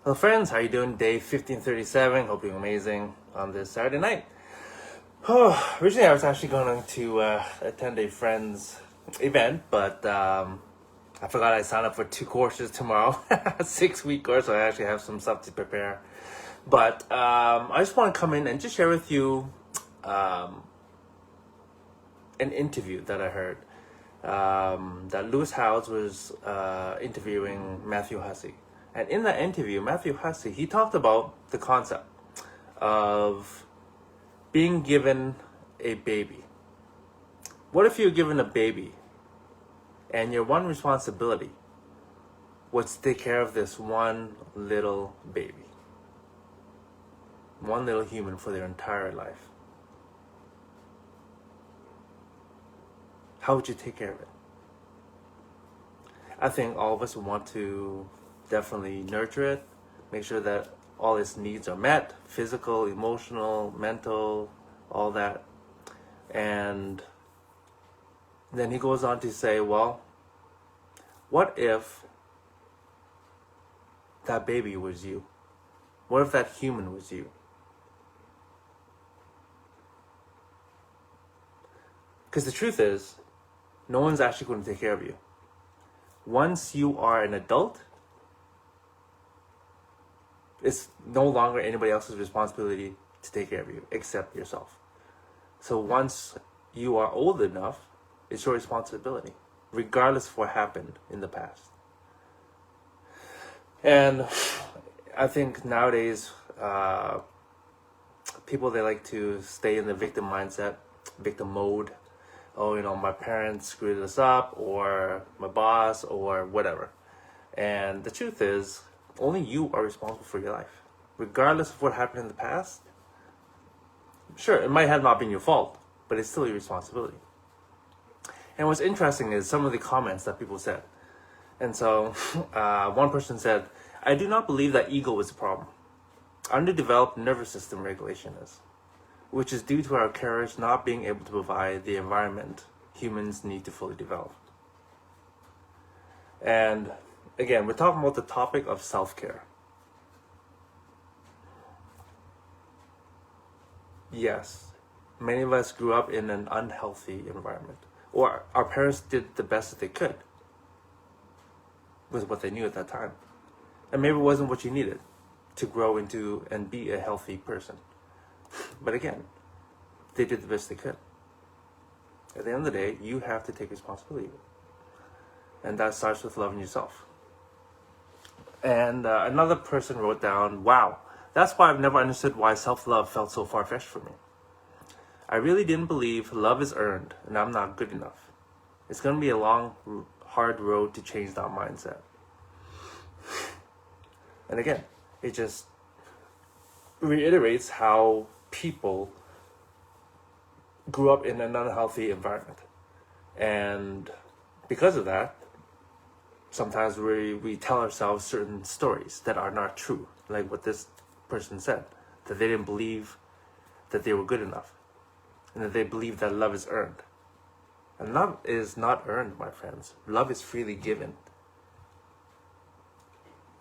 Hello friends, how you doing? Day 1537. Hope you're amazing on this Saturday night. Originally I was actually going to attend a friend's event, but I forgot I signed up for 2 courses tomorrow. 6 week course, so I actually have some stuff to prepare. But I just want to come in and just share with you an interview that I heard. That Lewis Howes was interviewing Matthew Hussey. And in that interview, Matthew Hussey, he talked about the concept of being given a baby. What if you're given a baby and your one responsibility was to take care of this one little baby? One little human for their entire life. How would you take care of it? I think all of us want to definitely nurture it, make sure that all its needs are met, physical, emotional, mental, all that. And then he goes on to say, well, what if that baby was you? What if that human was you? Because the truth is, no one's actually going to take care of you. Once you are an adult, it's no longer anybody else's responsibility to take care of you except yourself. So once you are old enough, it's your responsibility, regardless of what happened in the past. And I think nowadays, people, they like to stay in the victim mindset, victim mode. Oh, my parents screwed us up, or my boss, or whatever. And the truth is, only you are responsible for your life. Regardless of what happened in the past, sure, it might have not been your fault, but it's still your responsibility. And what's interesting is some of the comments that people said. And so, one person said, I do not believe that ego is a problem. Underdeveloped nervous system regulation is, which is due to our carriers not being able to provide the environment humans need to fully develop. And again, we're talking about the topic of self-care. Yes, many of us grew up in an unhealthy environment, or our parents did the best that they could with what they knew at that time. And maybe it wasn't what you needed to grow into and be a healthy person. But again, they did the best they could. At the end of the day, you have to take responsibility. And that starts with loving yourself. And another person wrote down, wow, that's why I've never understood why self-love felt so far-fetched for me. I really didn't believe love is earned and I'm not good enough. It's going to be a long, hard road to change that mindset. And again, it just reiterates how people grew up in an unhealthy environment. And because of that, sometimes we tell ourselves certain stories that are not true, like what this person said, that they didn't believe that they were good enough, and that they believe that love is earned. And love is not earned, my friends. Love is freely given.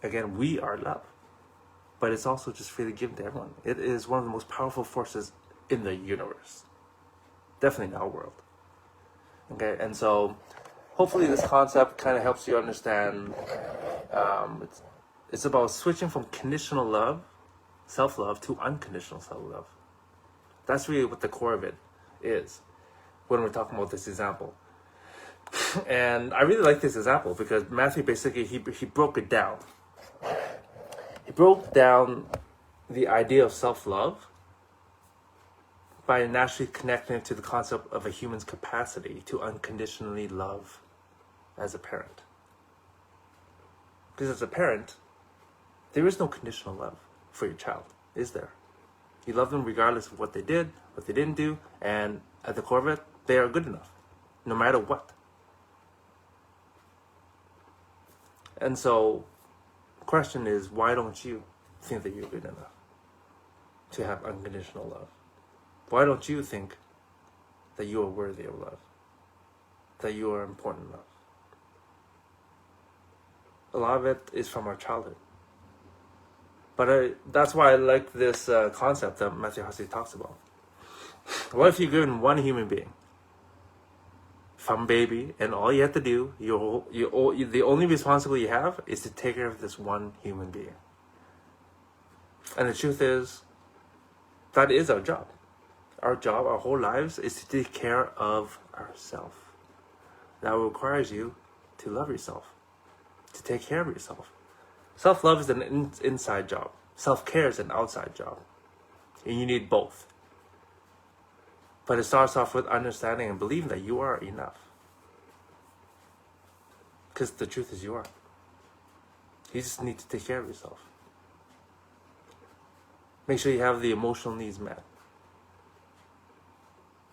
Again, we are love, but it's also just freely given to everyone. It is one of the most powerful forces in the universe, definitely in our world. Okay, and so hopefully this concept kind of helps you understand. It's about switching from conditional love, self-love, to unconditional self-love. That's really what the core of it is when we're talking about this example. And I really like this example because Matthew basically, he broke it down. He broke down the idea of self-love by naturally connecting it to the concept of a human's capacity to unconditionally love as a parent. Because as a parent, there is no conditional love for your child, is there? You love them regardless of what they did, what they didn't do, and at the core of it, they are good enough, no matter what. And so, the question is, why don't you think that you're good enough to have unconditional love? Why don't you think that you are worthy of love? That you are important enough? A lot of it is from our childhood. But that's why I like this concept that Matthew Hussey talks about. What if you're given one human being from baby, and all you have to do, the only responsibility you have is to take care of this one human being. And the truth is, that is our job. Our job, our whole lives, is to take care of ourselves. That requires you to love yourself, to take care of yourself. Self-love is an inside job. Self-care is an outside job. And you need both. But it starts off with understanding and believing that you are enough. Because the truth is you are. You just need to take care of yourself. Make sure you have the emotional needs met.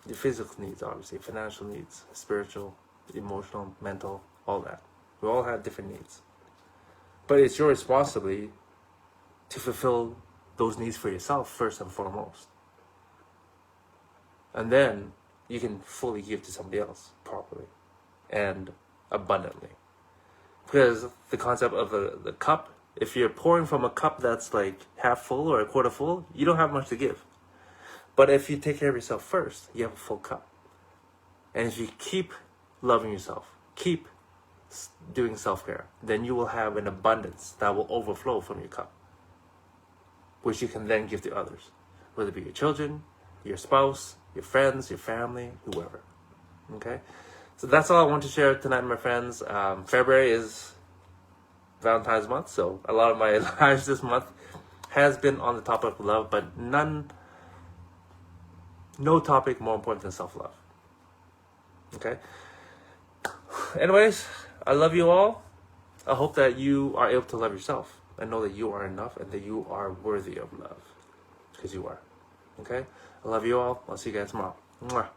Your physical needs, obviously, financial needs, spiritual, emotional, mental, all that. We all have different needs. But it's your responsibility to fulfill those needs for yourself first and foremost. And then you can fully give to somebody else properly and abundantly. Because the concept of the cup, if you're pouring from a cup that's like half full or a quarter full, you don't have much to give. But if you take care of yourself first, you have a full cup. And if you keep loving yourself, keep doing self-care, then you will have an abundance that will overflow from your cup, which you can then give to others, whether it be your children, your spouse, your friends, your family, whoever. Okay? So that's all I want to share tonight, my friends. February is Valentine's month, so a lot of my lives this month has been on the topic of love, but no topic more important than self-love. Okay? Anyways, I love you all. I hope that you are able to love yourself and know that you are enough and that you are worthy of love. Because you are. Okay? I love you all. I'll see you guys tomorrow. Mwah.